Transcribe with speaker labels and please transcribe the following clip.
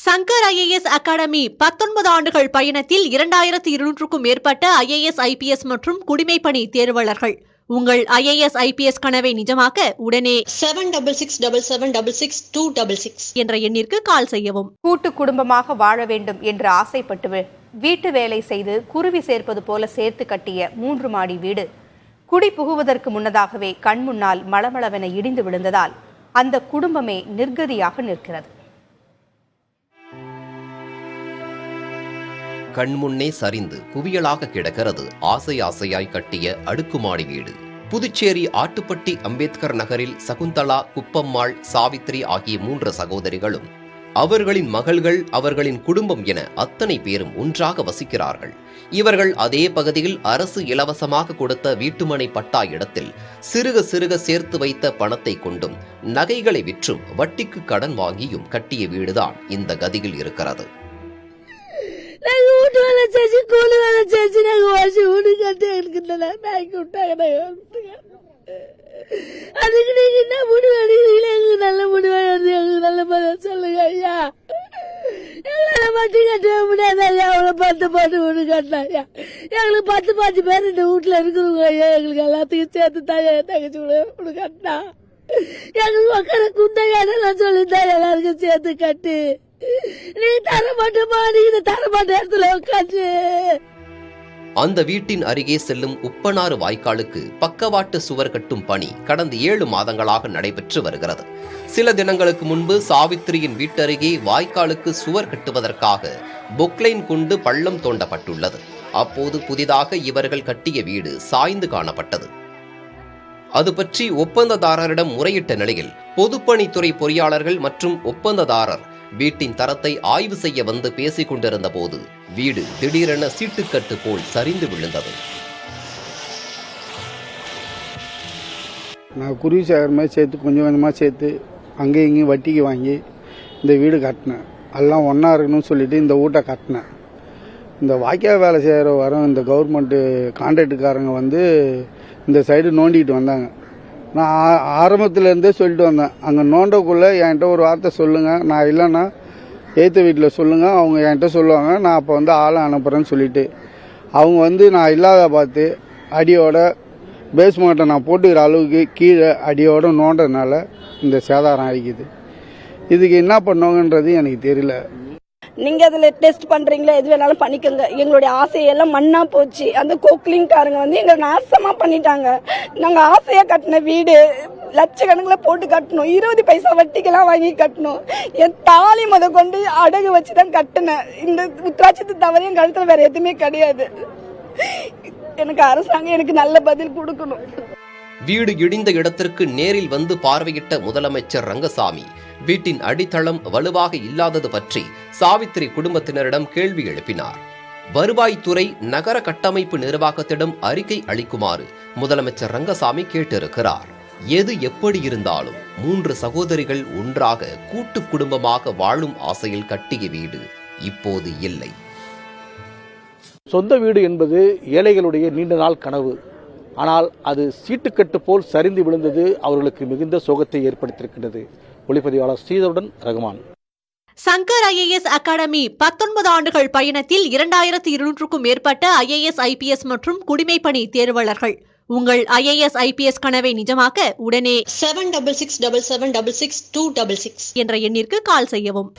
Speaker 1: Shankar IAS academy 19 ஆண்டுகள் பயணத்தில் 2200க்கும் மேற்பட்ட IAS IPS மற்றும் குடிமைப்பணி தேர்வாளர்கள். உங்கள் IAS IPS கனவை நிஜமாக்க உடனே
Speaker 2: 7677666266
Speaker 1: என்ற எண்ணிற்கு கால் செய்யவும்.
Speaker 3: கூட்டு குடும்பமாக வாழ வேண்டும் என்று ஆசைப்பட்டு வீட்டு வேலை செய்து குருவி சேர்ப்பது போல சேர்த்து கட்டிய 3 மாடி வீடு குடி புகுவதற்கு முன்னதாகவே கண்முன்னால் மளமளவென இடிந்து விழுந்ததால் அந்த குடும்பமே நிர்கதியாக நிற்கிறது.
Speaker 4: கண்முன்னே சரிந்து குவியலாக கிடக்கிறது ஆசை ஆசையாய் கட்டிய அடுக்குமாடி வீடு. புதுச்சேரி ஆட்டுப்பட்டி அம்பேத்கர் நகரில் சகுந்தலா, குப்பம்மாள், சாவித்ரி ஆகிய 3 சகோதரிகளும் அவர்களின் மகள்கள், அவர்களின் குடும்பம் என அத்தனை பேரும் ஒன்றாக வசிக்கிறார்கள். இவர்கள் அதே பகுதியில் அரசு இலவசமாக கொடுத்த வீட்டுமனை பட்டா இடத்தில் சிறுக சிறுக சேர்த்து வைத்த பணத்தை கொண்டும் நகைகளை விற்றும் வட்டிக்கு கடன் வாங்கியும் கட்டிய வீடுதான் இந்த கதியில் இருக்கிறது.
Speaker 5: வீட்டு வேலை செஞ்சு கூலி வேலை செஞ்சு நாங்கள் வாசி வீடு கட்டி எடுக்கிறதுல பேக்கி விட்டாங்க. அதுக்கு நீங்க என்ன முடிவு எடுக்கிறீங்களே? எங்களுக்கு நல்ல முடிவு எடுத்து எங்களுக்கு நல்ல பதில் சொல்லுங்க ஐயா. எங்களால் வட்டி கட்டவே முடியாது ஐயா. அவ்வளோ 10 வீடு கட்டினாங்க. எங்களுக்கு 10 பேர் இந்த வீட்டில் இருக்கிறவங்க ஐயா. எங்களுக்கு எல்லாத்துக்கும் சேர்த்து தாயா தங்கச்சி வீடு கட்டினா எங்களுக்கு உட்கார குந்தையானலாம் சொல்லித்தான் எல்லாருக்கும் சேர்த்து கட்டு. நீ தரமாட்டமா, நீங்க தரமாட்ட இடத்துல உட்காந்து.
Speaker 4: அந்த வீட்டின் அருகே செல்லும் உப்பனாறு வாய்க்காலுக்கு பக்கவாட்டு சுவர் கட்டும் பணி கடந்த 7 மாதங்களாக நடைபெற்று வருகிறது. சில தினங்களுக்கு முன்பு சாவித்திரியின் வீட்டருகே வாய்க்காலுக்கு சுவர் கட்டுவதற்காக பொக்லைன் கொண்டு பள்ளம் தோண்டப்பட்டுள்ளது. அப்போது புதிதாக இவர்கள் கட்டிய வீடு சாய்ந்து காணப்பட்டது. அது பற்றி ஒப்பந்ததாரரிடம் முறையிட்ட நிலையில் பொதுப்பணித்துறை பொறியாளர்கள் மற்றும் ஒப்பந்ததாரர் வீட்டின் தரத்தை ஆய்வு செய்ய வந்து பேசிக் கொண்டிருந்த போது வீடு திடீரென சீட்டுக்கட்டு போல் சரிந்து விழுந்தது.
Speaker 6: நான் குருவி சேகர மாதிரி சேர்த்து கொஞ்சம் கொஞ்சமாக சேர்த்து அங்கேயும் இங்கேயும் வட்டிக்கு வாங்கி இந்த வீடு கட்டினேன். எல்லாம் ஒன்றா இருக்கணும்னு சொல்லிட்டு இந்த வீட்டை கட்டினேன். இந்த வாய்க்கால் வேலை செய்கிற வர இந்த கவர்மெண்ட்டு கான்ட்ராக்டுக்காரங்க வந்து இந்த சைடு நோண்டிக்கிட்டு வந்தாங்க. நான் ஆரம்பத்துலேருந்தே சொல்லிட்டு வந்தேன், அங்கே நோண்டக்குள்ளே என்கிட்ட ஒரு வார்த்தை சொல்லுங்கள், நான் இல்லைன்னா எய்த்த வீட்டில் சொல்லுங்கள், அவங்க என்கிட்ட சொல்லுவாங்க, நான் அப்போ வந்து ஆளை அனுப்புகிறேன்னு சொல்லிட்டு அவங்க வந்து நான் இல்லாத பார்த்து அடியோட பேஸ்மெண்ட்டை நான் போட்டுக்கிற அளவுக்கு கீழே அடியோட நோண்டதுனால இந்த சேதாரம் அடிக்குது. இதுக்கு என்ன பண்ணுவாங்கன்றது எனக்கு தெரியல.
Speaker 5: நீங்க அதுல டெஸ்ட் பண்றீங்களா, எது வேணாலும் பண்ணிக்கோங்க. எங்களுடைய ஆசையெல்லாம் மண்ணா போச்சு. அந்த கோக்லிங்காரங்க வந்து எங்களை நாசமா பண்ணிட்டாங்க. நாங்க ஆசையா கட்டின வீடு லட்சக்கணக்கில் போட்டு கட்டணும். 20 பைசா வட்டிக்கெல்லாம் வாங்கி கட்டணும். என் தாலி கொண்டு அடகு வச்சுதான் கட்டினேன். இந்த உத்ராட்சத்தை தவிர என் கழுத்துல வேற எதுவுமே கிடையாது. எனக்கு அரசாங்கம் எனக்கு நல்ல பதில் கொடுக்கணும்.
Speaker 4: வீடு இடிந்த இடத்திற்கு நேரில் வந்து பார்வையிட்ட முதலமைச்சர் ரங்கசாமி வீட்டின் அடித்தளம் வலுவாக இல்லாதது பற்றி சாவித்திரி குடும்பத்தினரிடம் கேள்வி எழுப்பினார். வருவாய்த்துறை நகர கட்டமைப்பு நிர்வாகத்திடம் அறிக்கை அளிக்குமாறு முதலமைச்சர் ரங்கசாமி கேட்டிருக்கிறார். எது எப்படி இருந்தாலும் 3 சகோதரிகள் ஒன்றாக கூட்டு குடும்பமாக வாழும் ஆசையில் கட்டிய வீடு இப்போது இல்லை.
Speaker 7: சொந்த வீடு என்பது ஏழைகளுடைய நீண்ட நாள் கனவு. ஆனால் அது சீட்டுக்கட்டு போல் சரிந்து விழுந்தது அவர்களுக்கு மிகுந்த சோகத்தை ஏற்படுத்தியிருக்கின்றது. ஒளிப்பதிவாளர் ஸ்ரீதருடன் ரகுமான்.
Speaker 1: சங்கர் IAS அகாடமி 19 ஆண்டுகள் பயணத்தில் 2200க்கும் மேற்பட்ட IAS IPS மற்றும் குடிமைப்பணி தேர்வாளர்கள். உங்கள் IAS IPS கனவை நிஜமாக்க உடனே
Speaker 2: 7677666266
Speaker 1: என்ற எண்ணிற்கு கால் செய்யவும்.